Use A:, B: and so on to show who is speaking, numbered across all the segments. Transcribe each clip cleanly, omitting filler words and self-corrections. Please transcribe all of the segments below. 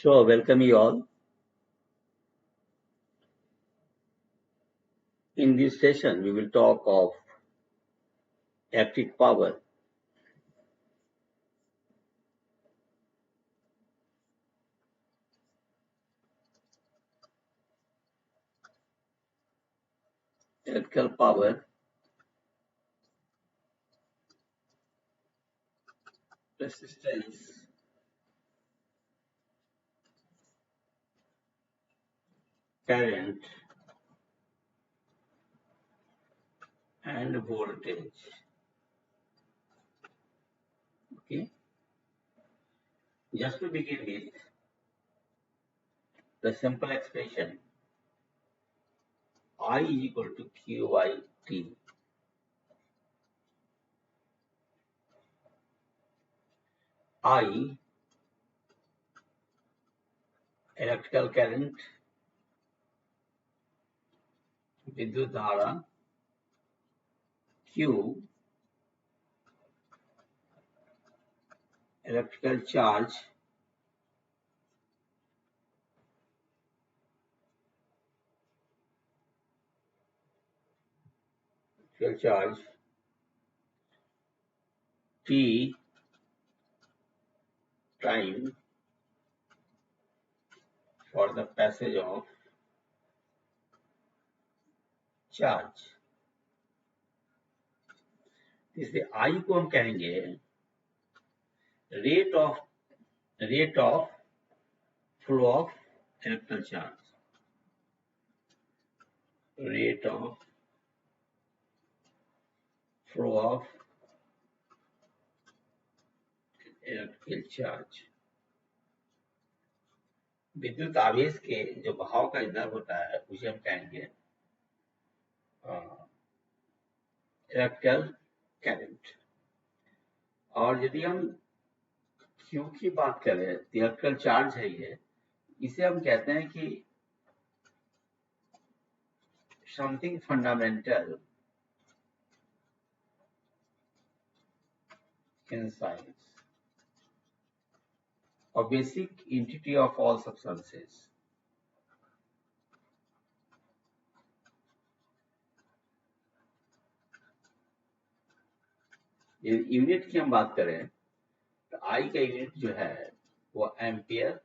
A: So, welcome you all. In this session, we will talk of electric power. Electrical power, resistance, current, and voltage. Okay. Just to begin with, the simple expression I is equal to Q by T. I, electrical current, विद्युत धारा, Q, electrical charge, T, time for the passage of charge. इसलिए I को हम कहेंगे rate of flow of electrical charge. Rate of flow of electrical charge. विद्युत आवेश के जो बहाव का दर होता है उसे हम कहेंगे इलेक्ट्रिकल करंट। और यदि हम Q की बात करें, इलेक्ट्रिकल चार्ज है ये, इसे हम कहते हैं कि something fundamental in science or basic entity of all substances. Unit की हम बात करें तो आई का यूनिट जो है वो एम्पियर,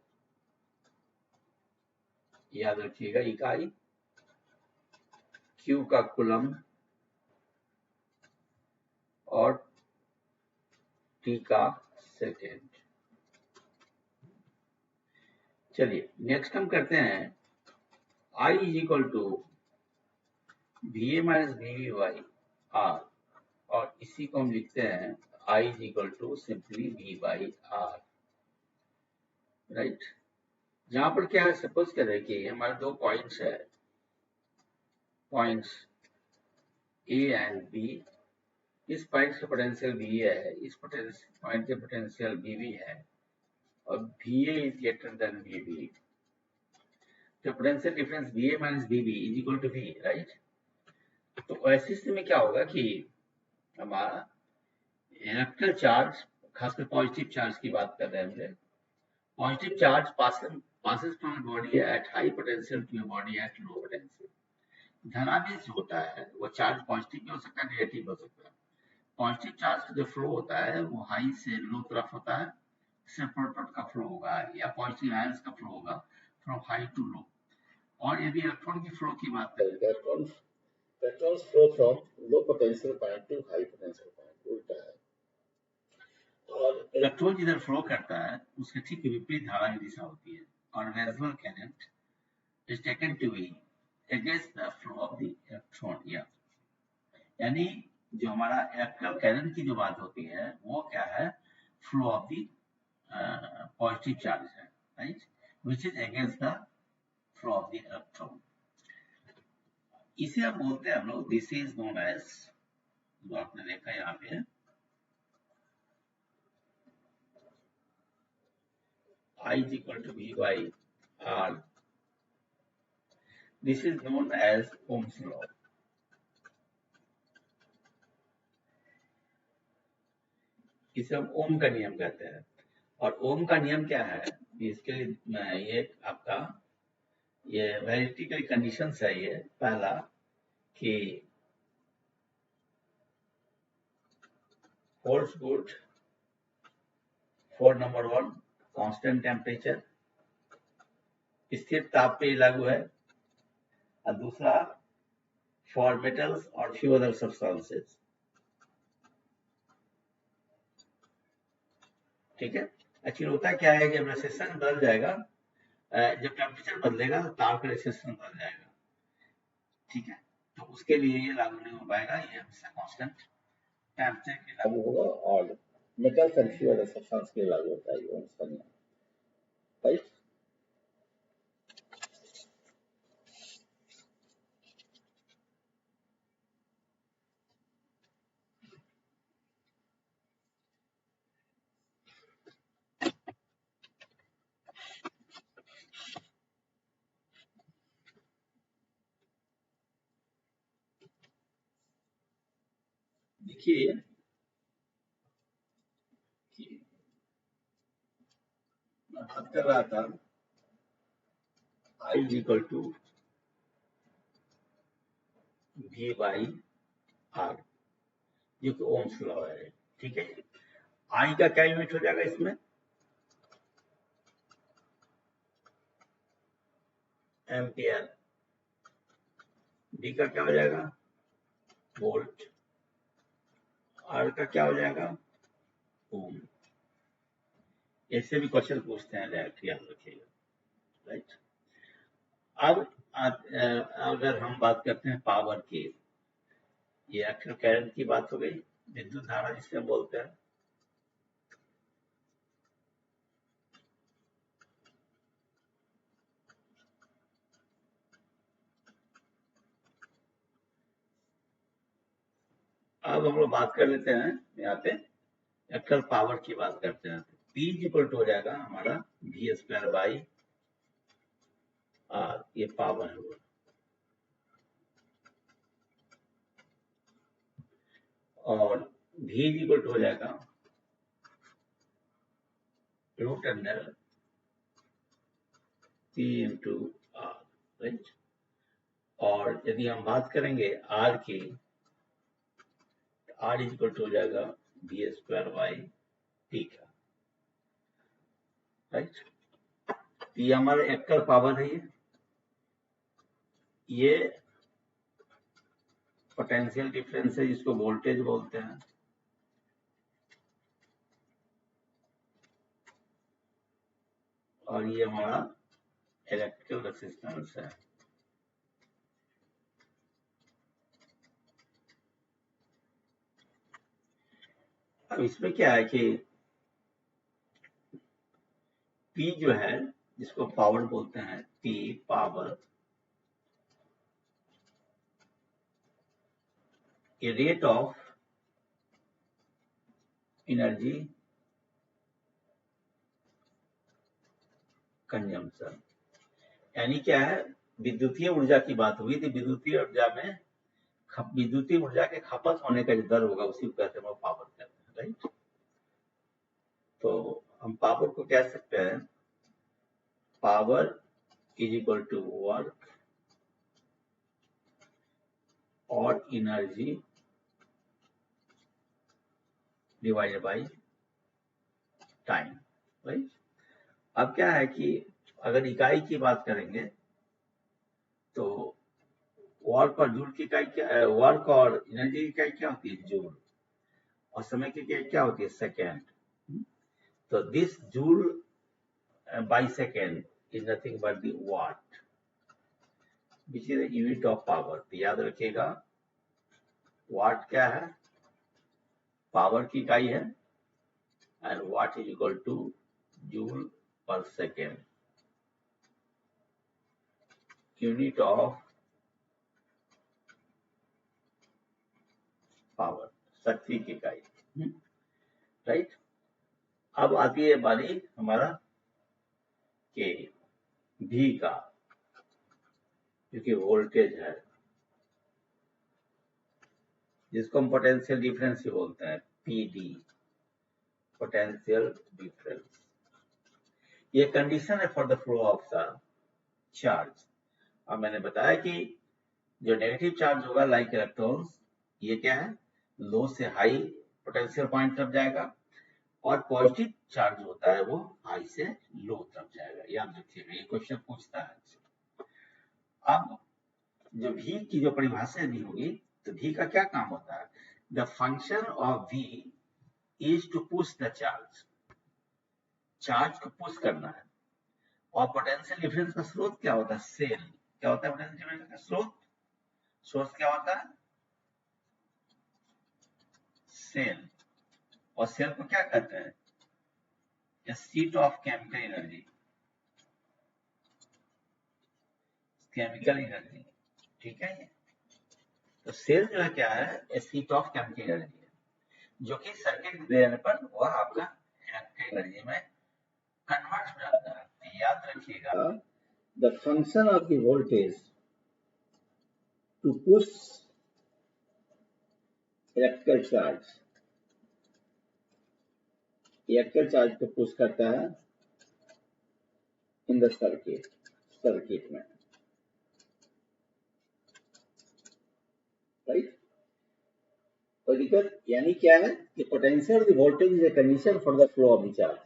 A: याद रखिएगा इकाई, क्यू का कूलम और टी का सेकेंड। चलिए नेक्स्ट हम करते हैं I is equal to V A minus V by R, और इसी को हम लिखते हैं I is equal to simply V by R, right. जहां पर क्या है, सपोज करें कि हमारे दो पॉइंट्स है, पॉइंट्स A एंड B। इस पॉइंट का पोटेंशियल VA है, इस पॉइंट के पोटेंशियल VB है, और VA is greater than VB। तो potential difference VA minus VB is equal to V, right. तो ऐसी स्थिति में क्या होगा कि हमारा इलेक्ट्रिकल चार्ज, खासकर पॉजिटिव चार्ज की बात कर रहे हैं, positive charge passes from a body at high potential to a body at low potential. धनावेश जो होता है वो चार्ज पॉजिटिव भी हो सकता है, नेगेटिव हो सकता है। पॉजिटिव चार्ज का जो फ्लो होता है वो हाई से लो तरफ होता है, इससे प्रोटॉन का फ्लो होगा या पॉजिटिव आयंस का फ्लो होगा फ्रॉम हाई टू लो। और यदि इलेक्ट्रॉन की फ्लो की बात करें, electrons flow from low potential point two high potential point, उल्टा है। और इलेक्ट्रॉन जिधर फ्लो करता है उसके ठीक विपरीत धारा की दिशा होती है, और resonance current is taken to be against the flow of the electron. यानी जो हमारा इलेक्ट्रिकल करंट की जो बात होती है वो क्या है, flow of the positive charge है, right, which is against the flow of the electron. इसे हम बोलते हैं हम लोग, दिस इज नोन एज, जो आपने देखा यहाँ पे, I is equal to V by R. This is known as Ohm's law. इसे हम ओम का नियम कहते हैं। और ओम का नियम क्या है, इसके लिए ये आपका ये वेरिटी कंडीशंस है। ये पहला कि holds good for number 1 constant temperature, स्थिर ताप पे लागू है, और दूसरा फॉर मेटल्स और फ्यू अदर सब्सटेंसेस। ठीक है। एक्चुअली होता क्या है, जब रेसिस्टेंस बदल जाएगा, जब टेम्परेचर बदलेगा तो तार का रेसिस्टेंस बदल जाएगा। ठीक है, तो उसके लिए ये लागू नहीं हो पाएगा, ये हमेशा कांस्टेंट टेम्परेचर के लागू होगा, और metals and few other substance के लागू होता है ये उसका नियम, राइट। देखिए मैं बात कर रहा था I is equal to V by R, जो कि ओम्स लॉ है। ठीक है, I का क्या यूनिट हो जाएगा इसमें, एम्पियर, D का क्या हो जाएगा, वोल्ट, R का क्या हो जाएगा, ओम। ऐसे भी क्वेश्चन पूछते हैं, डायरेक्ट याद रखिएगा, राइट। अब अगर हम बात करते हैं पावर की, ये एक्चुअल करंट की बात हो गई, विद्युत धारा जिसे बोलते हैं। अब हम लोग बात कर लेते हैं यहाँ पे एक्चुअल पावर की बात करते हैं। P इक्वल टू हो जाएगा हमारा V स्क्वायर बाई आर, ये पावर है वो, और V इक्वल टू हो जाएगा root under P into R, right. और यदि हम बात करेंगे R की, R इक्वल टू हो जाएगा V स्क्वायर बाई T का, राइट। ये हमारा एक्चुअल पावर है, ये पोटेंशियल डिफरेंस है जिसको वोल्टेज बोलते हैं, और ये हमारा इलेक्ट्रिकल रेजिस्टेंस है। अब इसमें क्या है कि P जो है जिसको पावर बोलते हैं, P पावर, ये रेट ऑफ एनर्जी कंजम्पशन, यानी क्या है, विद्युतीय ऊर्जा की बात हुई थी। विद्युतीय ऊर्जा में विद्युतीय ऊर्जा के खपत होने का जो दर होगा उसी को कहते हैं, वो पावर कहते हैं, राइट। तो हम पावर को कह सकते हैं, power is equal to work और energy divided by time, right. अब क्या है कि अगर इकाई की बात करेंगे तो वर्क और जूल की इकाई क्या है, वर्क और एनर्जी की इकाई क्या होती है, जूल, और समय की इकाई क्या होती है, सेकेंड। तो this joule by second is nothing but the what, which is the unit of power. तो याद रखिएगा, वाट क्या है, पावर की इकाई है, and what is equal two joule पर सेकेंड, यूनिट ऑफ पावर, शक्ति की इकाई, राइट। अब आती है बारी हमारा के भी का, क्योंकि वोल्टेज है, जिसको हम पोटेंशियल डिफरेंस ही बोलते हैं, पीडी, पोटेंशियल डिफरेंस। ये कंडीशन है for the flow of the charge. अब मैंने बताया कि जो नेगेटिव चार्ज होगा लाइक इलेक्ट्रॉन्स, ये क्या है, लो से हाई पोटेंशियल पॉइंट तक जाएगा, और पॉजिटिव चार्ज होता है वो हाई से लो तक जाएगा। याद रखिएगा, ये क्वेश्चन पूछता है। अब जो V की जो परिभाषा दी होगी, तो V का क्या काम होता है, the function of V is to push the charge, charge को पुश करना है। और पोटेंशियल डिफरेंस का स्रोत क्या होता है, सेल। क्या होता है पोटेंशियल डिफरेंस का स्रोत, सोर्स क्या होता है, सेल। और सेल को क्या कहते हैं, seat of chemical energy, chemical energy, ठीक है। तो सेल जो है क्या है, सीट ऑफ केमिकल एनर्जी है, जो कि सर्किट देने पर वह आपका इलेक्ट्रिक एनर्जी में कन्वर्ट हो जाता है। तो याद रखिएगा, the function of the voltage to push electrical charge, electrical charge को पुश करता है इन द सर्किट, सर्किट में, राइट। और दिक्कत यानी क्या है कि potential the voltage is a condition for the flow of the charge,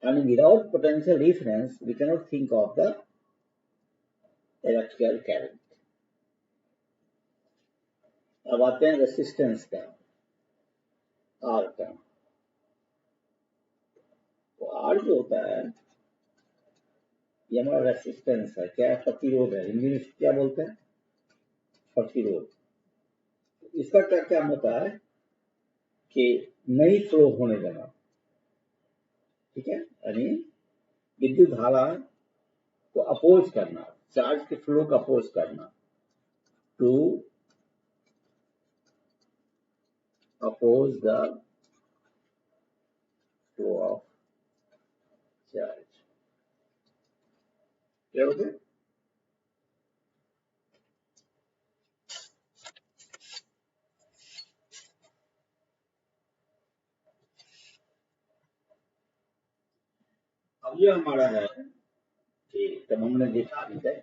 A: and without potential difference we cannot think of the electrical current. अब आते हैं रेसिस्टेंस का, आर का। तो आर जो होता है ये हमारा रेसिस्टेंस है, क्या है, प्रतिरोध है, हिंदी में क्या बोलते हैं, प्रतिरोध। इसका क्या क्या होता है कि नई फ्लो होने देना, ठीक है, यानी विद्युत धारा को अपोज करना, चार्ज के फ्लो को अपोज करना, to oppose the flow of charge. क्या होता है, अब ये हमारा है कि तब हमने देखा अभी तक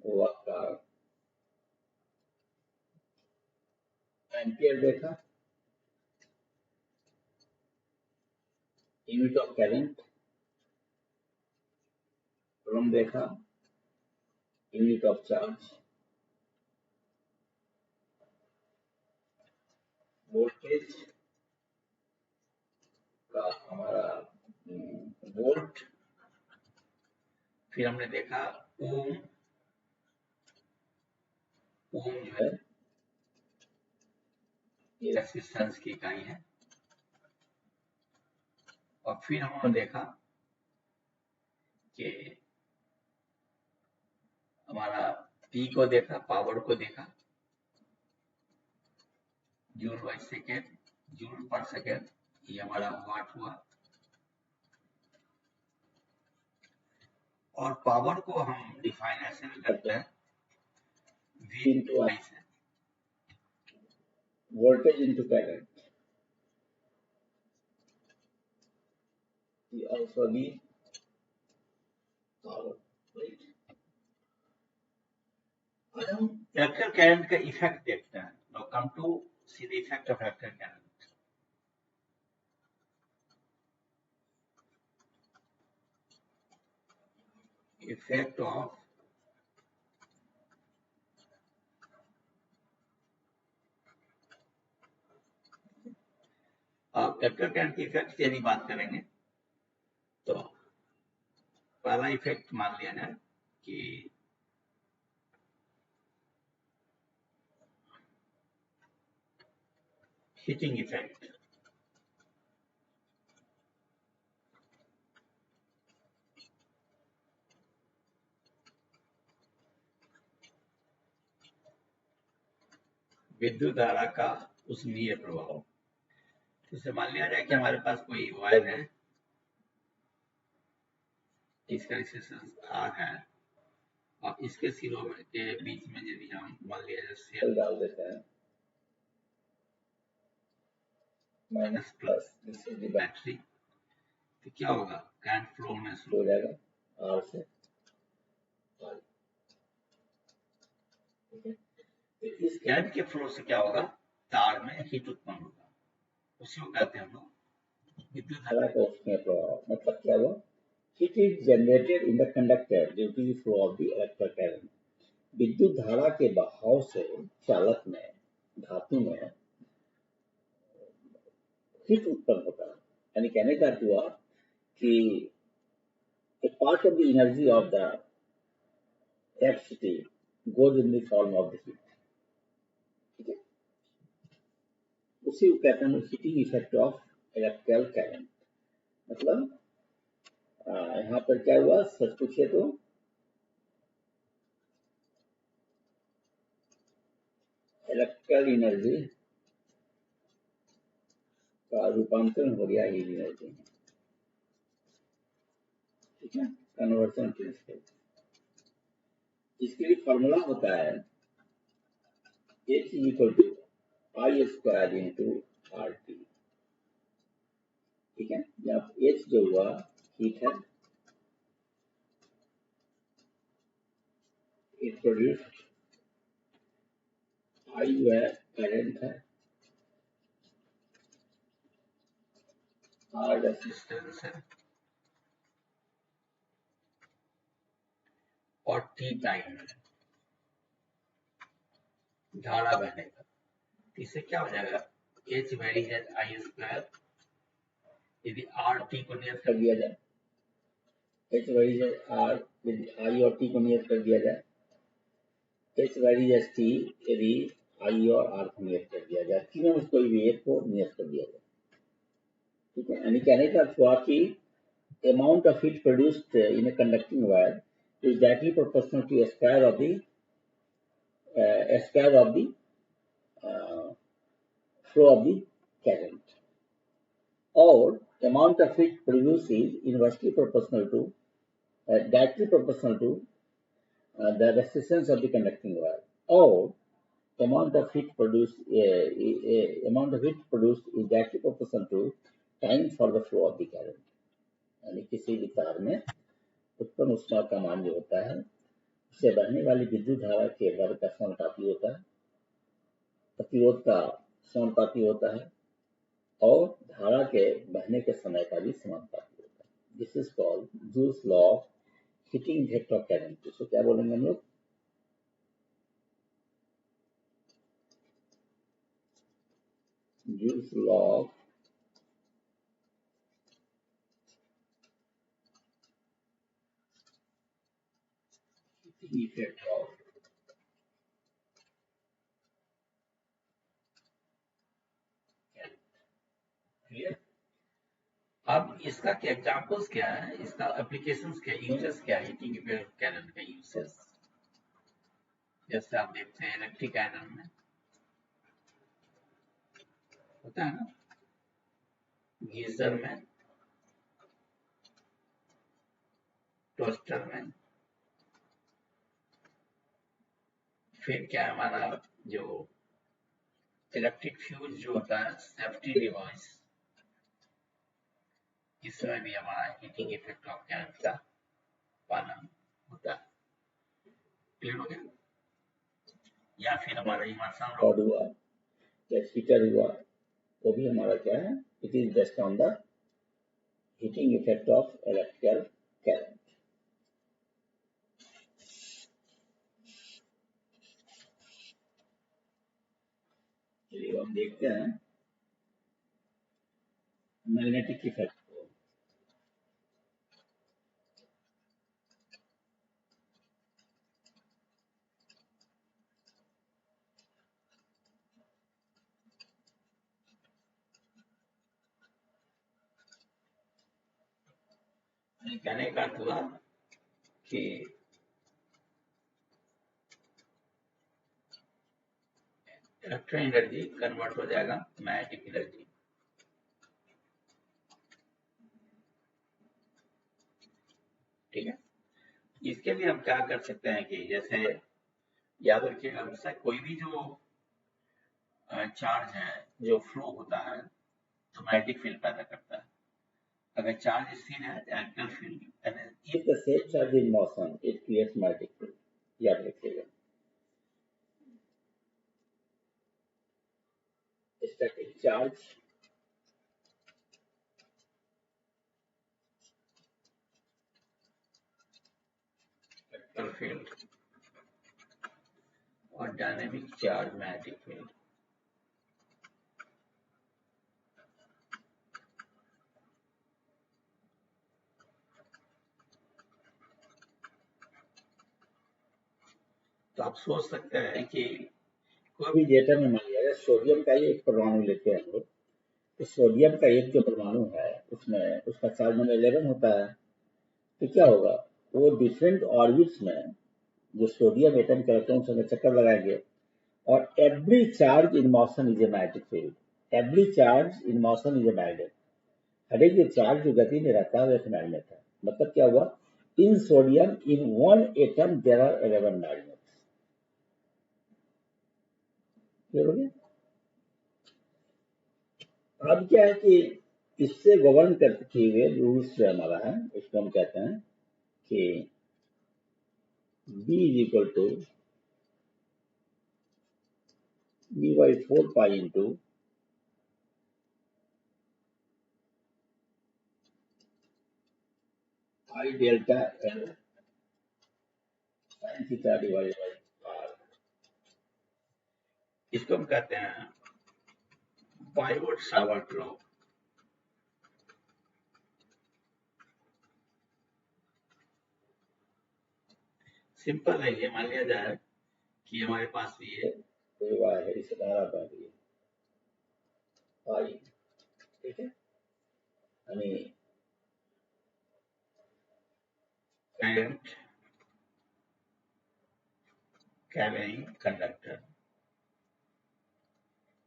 A: वो आपका एम्पियर देखा, यूनिट ऑफ करंट, कूलम देखा, यूनिट ऑफ चार्ज, वोल्टेज का हमारा वोल्ट, फिर हमने देखा ओम, ओम जो है ये रेजिस्टेंस की इकाई है। और फिर हमने देखा कि हमारा पी को देखा, पावर को देखा, जूल बाई सेकेंड, जूल पर सेकेंड, ये हमारा वाट हुआ। और पावर को हम डिफाइन ऐसे भी करते हैं, V इंटू आई से, voltage into current, also the power, right? अब हम इलेक्ट्रिक करंट का इफेक्ट देखते हैं। Now come to see the effect of electric current. Effect of electric current की इफेक्ट की यदि बात करेंगे तो पहला इफेक्ट मान लिया जाए कि हीटिंग इफेक्ट, विद्युत धारा का उष्मीय प्रभाव। जैसे मान लिया जाए कि हमारे पास कोई वायर है, इसका रेजिस्टेंस R है, और इसके सिरों के बीच में यदि हम मान लिया जाए सेल डाल देते हैं, minus plus, this is the battery, तो क्या होगा, कैन फ्लो होना शुरू हो जाएगा आर से आर। ठीक है, तो इस कैन के फ्लो से क्या होगा, तार में हीट उत्पन्न होगा, उसी को कहते हैं हम लोग विद्युत धारा का उसमें प्रभाव। मतलब क्या हुआ, heat is generated in the conductor due to the flow of the electric current. विद्युत धारा के बहाव से चालक में, धातु में हीट उत्पन्न होता है। यानी कहने का अर्थ हुआ कि a part of the energy of the electricity goes in the form of the heat। ठीक है, उसी को कहते हैं heating effect of electrical current. मतलब यहाँ पर क्या हुआ, सच पूछिए तो इलेक्ट्रिकल एनर्जी का रूपांतरण हो गया हीट एनर्जी में। ठीक है, कन्वर्जन प्रिंसिपल। इसके लिए फॉर्मूला होता है H equal to I square into R T. ठीक है, जब H जो हुआ हीट है, इट प्रोड्यूस्ड, आई जो है करंट है, आर रेजिस्टेंस है, और टी टाइम है धारा बहने का। इससे क्या हो जाएगा, H वेरीज एट आई स्क्वायर, यदि आर टी को नियत कर दिया जाए, H वेरीज एट आर यदि आई और टी को नियत कर दिया जाए, H वेरीज एट टी यदि आई और आर को नियत कर दिया जाए, तीनों में कोई भी एक को नियत कर दिया जाए। ठीक है, यानी कहने का अर्थ हुआ कि amount of heat produced in a conducting wire is directly proportional to a square of the flow of the current, or amount of heat produced is inversely proportional to directly proportional to the resistance of the conducting wire, or amount of heat produced is directly proportional to time for the flow of the current। यानी किसी भी तार में उत्पन्न ऊष्मा का मान जो होता है उससे बहने वाली विद्युत धारा के वर्ग का समानुपाती होता है, प्रतिरोध का समानुपाती होता है, और धारा के बहने के समय का भी समानुपाती होता है। This is called joules law of heating effect of current. इसको क्या बोलेंगे हम लोग, joules law of heating effect of current. अब इसका क्या एग्जांपल्स क्या है, इसका एप्लीकेशंस क्या, यूजेस क्या है, हीटिंग इफेक्ट ऑफ करंट का यूजेस। जैसे आप देखते हैं इलेक्ट्रिक आयरन में होता है ना, गीजर में, टोस्टर में, फिर क्या है हमारा जो इलेक्ट्रिक फ्यूज जो होता है, सेफ्टी डिवाइस, इसमें भी हमारा हीटिंग इफेक्ट ऑफ करंट का पालन होता है। क्लियर हो गया। या फिर हमारा इमर्शन रॉड हुआ या हीटर हुआ, वो भी हमारा क्या है, it is based on the heating effect of electrical current. चलिए हम देखते हैं मैग्नेटिक इफेक्ट को। कहने का अर्थ हुआ कि इलेक्ट्रिक एनर्जी कन्वर्ट हो जाएगा मैग्नेटिक एनर्जी। ठीक है, इसके लिए हम क्या कर सकते हैं कि जैसे याद रखिएगा हमेशा, कोई भी जो चार्ज है जो फ्लो होता है तो मैग्नेटिक फील्ड पैदा करता है। अगर चार्ज स्थिर है तो electric field,
B: if the same charge in motion it creates magnetic field. याद रखिएगा। static charge
A: इलेक्ट्रिक फील्ड और डायनेमिक चार्ज मैग्नेटिक फील्ड। तो आप सोच सकते हैं कि
B: कोई भी एटम में मान लिया सोडियम का ही एक परमाणु लेते हैं हम लोग, तो सोडियम का एक जो परमाणु है उसमें उसका चार्ज नंबर 11 होता है। तो क्या होगा, वो डिफरेंट ऑर्बिट्स में जो सोडियम एटम के इलेक्ट्रॉन संग चक्कर लगाएंगे, और every charge in motion is a magnetic field. Every charge in motion is a magnet. हर एक जो चार्ज जो गति में रहता है वो एक मैग्नेट है। मतलब क्या हुआ, in sodium in one atom there are 11 magnets. अब क्या है कि इससे गवर्न करते किए हुए रूल्स जो हमारा है उसको हम कहते हैं कि B is equal to B by 4 pi into I delta L sine theta divided by R।
A: इसको हम कहते हैं बायोट-सावर्ट लॉ। सिंपल है ये। मान लिया जाए कि हमारे पास ये
B: है, इसे धारा बह रही है पाई, ठीक है, यानी
A: करंट कैरिंग कंडक्टर,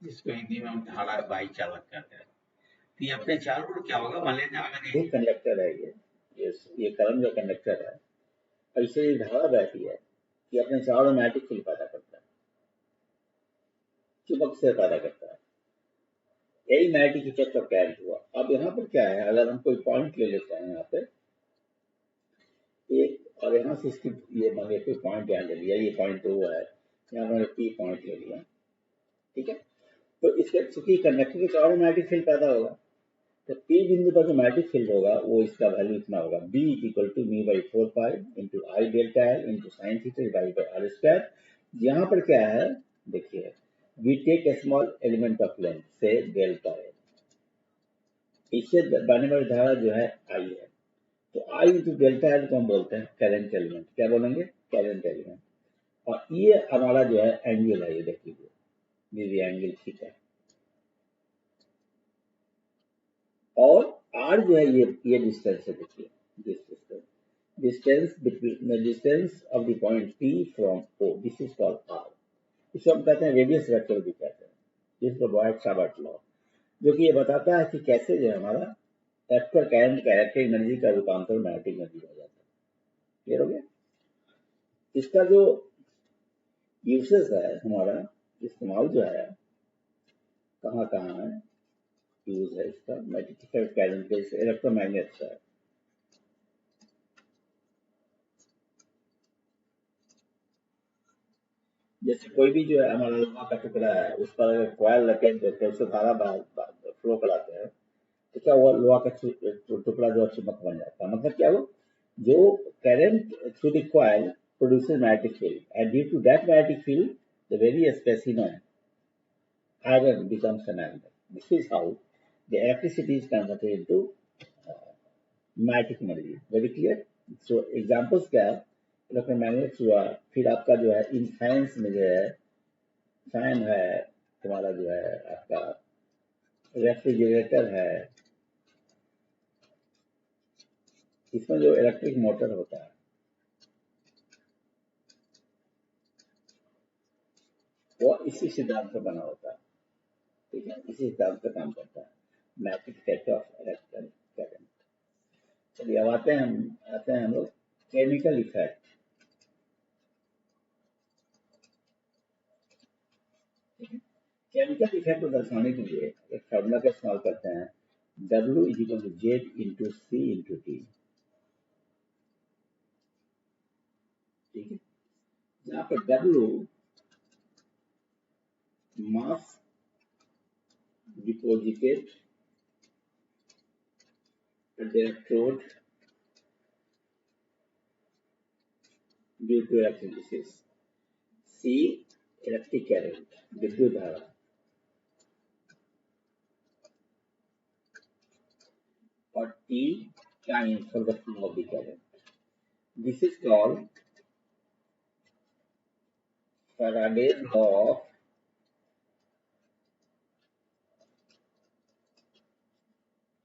A: जिसको हिंदी में हम धारा वाही चालक कहते हैं। तो ये अपने चारों ओर क्या होगा, मान लीजिए अगर
B: ये कंडक्टर है, ये करंट का कंडक्टर है, ऐसे ये धारा बहती है कि अपने चारों मैग्नेटिक फील्ड पैदा करता है, चुंबक से पैदा करता है। यही मैग्नेटिक इफेक्ट ऑफ करंट हुआ। अब यहाँ पर क्या है, अगर हम कोई पॉइंट ले लेते हैं यहाँ पे एक, और यहाँ से इसकी ये मान लीजिए कोई पॉइंट यहाँ ले लिया, ये पॉइंट वो है, यहाँ मैंने पी पॉइंट ले लिया, ठीक है। तो इसके चूंकि कंडक्टर के चारों मैग्नेटिक फील्ड पैदा होगा, तो पी बिंदु पर जो मैग्नेटिक फील्ड होगा वो इसका वैल्यू इतना होगा, B equal to mu by 4 pi into I delta L into sine theta divided by R square. यहाँ पर क्या है देखिए, we take a small element of length से डेल्टा एल, इससे बने वाली धारा जो है आई है। तो आई इंटू डेल्टा एल को हम बोलते हैं करंट एलिमेंट। क्या बोलेंगे, करंट एलिमेंट। और ये हमारा जो है एंगल है, ये देख लीजिए ये एंगल थीटा, और आर जो है ये डिस्टेंस है, देखिए distance between the distance of the point P from O, this is called R. इसको हम कहते हैं रेडियस वेक्टर भी कहते हैं, जिसको बायोट-सावर्ट लॉ, जो कि ये बताता है कि कैसे जो हमारा वेक्टर करंट का इलेक्ट्रिक एनर्जी का रूपांतर मैग्नेटिक एनर्जी हो जाता है। क्लियर हो गया। इसका जो यूसेस है, हमारा इस्तेमाल जो है कहाँ कहाँ है, यूज है इसका मैग्नेटिक करंट के इलेक्ट्रोमैग्नेट्स है। जैसे कोई भी जो है हमारा लोहा का टुकड़ा है, उस पर अगर कॉइल लपेट देते हैं, उससे धारा फ्लो कराते हैं, तो क्या हुआ, लोहा का टुकड़ा जो चुंबक बन जाता है। मतलब क्या हुआ, जो current through the coil produces magnetic field, and due to that magnetic field the very specimen iron becomes a magnet. This is how the electricity is converted into magnetic energy. Very clear. So examples क्या है, electromagnets हुआ, फिर आपका जो है इन fans में जो है फैन है, तुम्हारा जो है आपका रेफ्रिजरेटर है, इसमें जो इलेक्ट्रिक मोटर होता है वो इसी सिद्धांत पर बना होता है, ठीक है, इसी सिद्धांत पर काम करता है, magnetic effect of electric current. चलिए अब आते हैं हम लोग केमिकल इफेक्ट। केमिकल इफेक्ट को दर्शाने के लिए एक फॉर्मूला का इस्तेमाल करते हैं, W is equal to Z into C into T. ठीक है, यहाँ पर W mass deposited at the electrode due to electrolysis, C electric current विद्युत धारा, और T time for the flow of the current. This is called Faraday's law of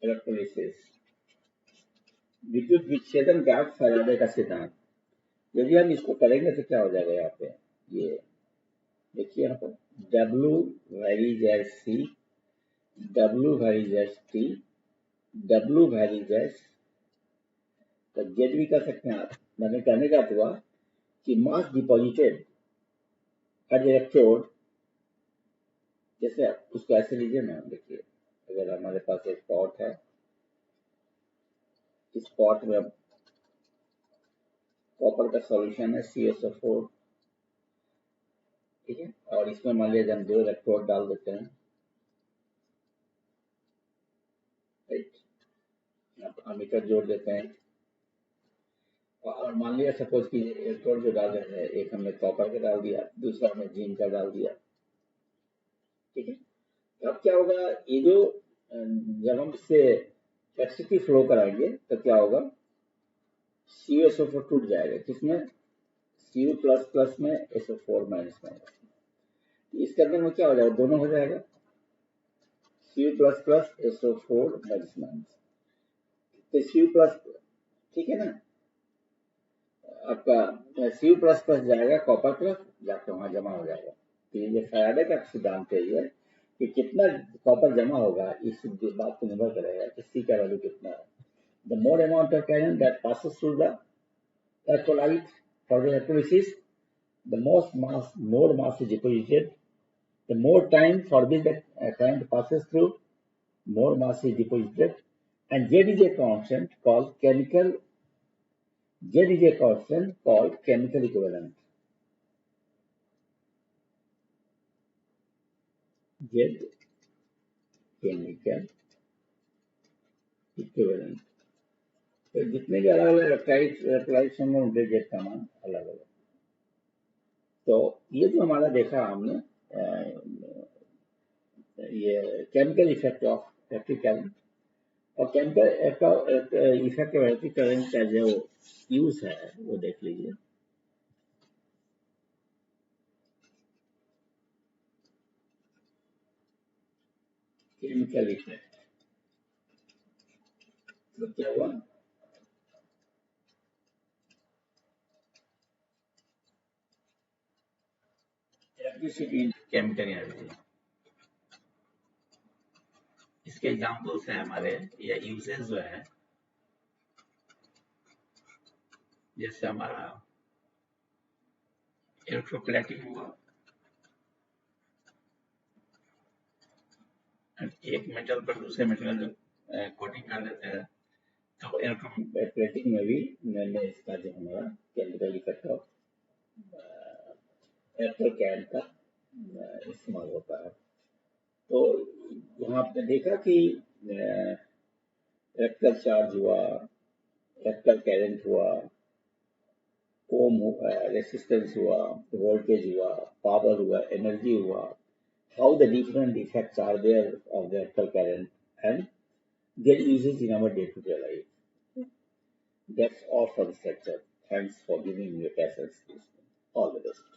B: electrolysis, विद्युत विच्छेदन का फैराडे का सिद्धांत। यदि हम इसको करेंगे तो क्या हो जाएगा, यहाँ पे ये देखिए, यहाँ पर W varies as C, W varies as T, W varies as, तो Z भी कर सकते हैं आप। मैंने कहने का हुआ कि मास डिपॉजिटेड एट इलेक्ट्रोड, जैसे उसको ऐसे लीजिए ना, देखिए अगर हमारे पास एक पॉट है, इस पॉट में कॉपर का सॉल्यूशन है CSO4, ठीक है, और इसमें मान लीजिए हम 2 इलेक्ट्रोड डाल देते हैं, राइट, अमीटर जोड़ देते हैं, और मान लिया सपोज कि इलेक्ट्रोड जो डाल रहे हैं, एक हमने कॉपर का डाल दिया, दूसरा हमने जिंक का डाल दिया, ठीक है। तो अब क्या होगा, ये जो जब हम इससे इलेक्ट्रिसिटी फ्लो कराएंगे तो क्या होगा, CuSO4 टूट जाएगा, किसमें, Cu++ में, SO4-। इसके अंदर में क्या हो जाएगा, दोनों हो जाएगा, Cu++ SO4-। तो Cu+, ठीक है ना, आपका Cu++ जाएगा कॉपर प्लस, जाके वहां जमा हो जाएगा। तो ये फैराडे का सिद्धांत है ये, कि कितना कॉपर जमा होगा इस बात पर निर्भर करेगा कि C का वैल्यू कितना है। The more amount of current that passes through the electrolyte for the electrolysis, the more mass is deposited. The more time for which the current passes through, more mass is deposited. And Z is a constant called chemical equivalent. Z chemical equivalent. तो जितने भी अलग अलग electrolytes होंगे उनके Z का मान अलग अलग। तो ये जो हमारा देखा हमने, ये chemical effect of electric current, और chemical effect of electric current का जो यूज है वो देख लीजिए। केमिकल इफेक्ट तो क्या हुआ, इलेक्ट्रिसिटी इन केमिकल एनर्जी। इसके एग्जाम्पल्स हैं हमारे, या यूजेस जो है, जैसे हमारा इलेक्ट्रोप्लेटिंग हुआ, एक मेटल पर दूसरे मेटल कोटिंग कर देते हैं, तो इलेक्ट्रोप्लेटिंग में भी मैंने इसका जो हमारा केमिकल इफेक्ट ऑफ इलेक्ट्रोकैन का इस्तेमाल होता है। तो यहाँ आपने देखा कि इलेक्ट्रिकल चार्ज हुआ, इलेक्ट्रिकल करंट हुआ, ओम हुआ, रेसिस्टेंस हुआ, वोल्टेज हुआ, पावर हुआ, एनर्जी हुआ, how the different effects are there of the electrical current and their uses in our day-to-day life. That's all for this lecture. Thanks for giving me a patience. All the best.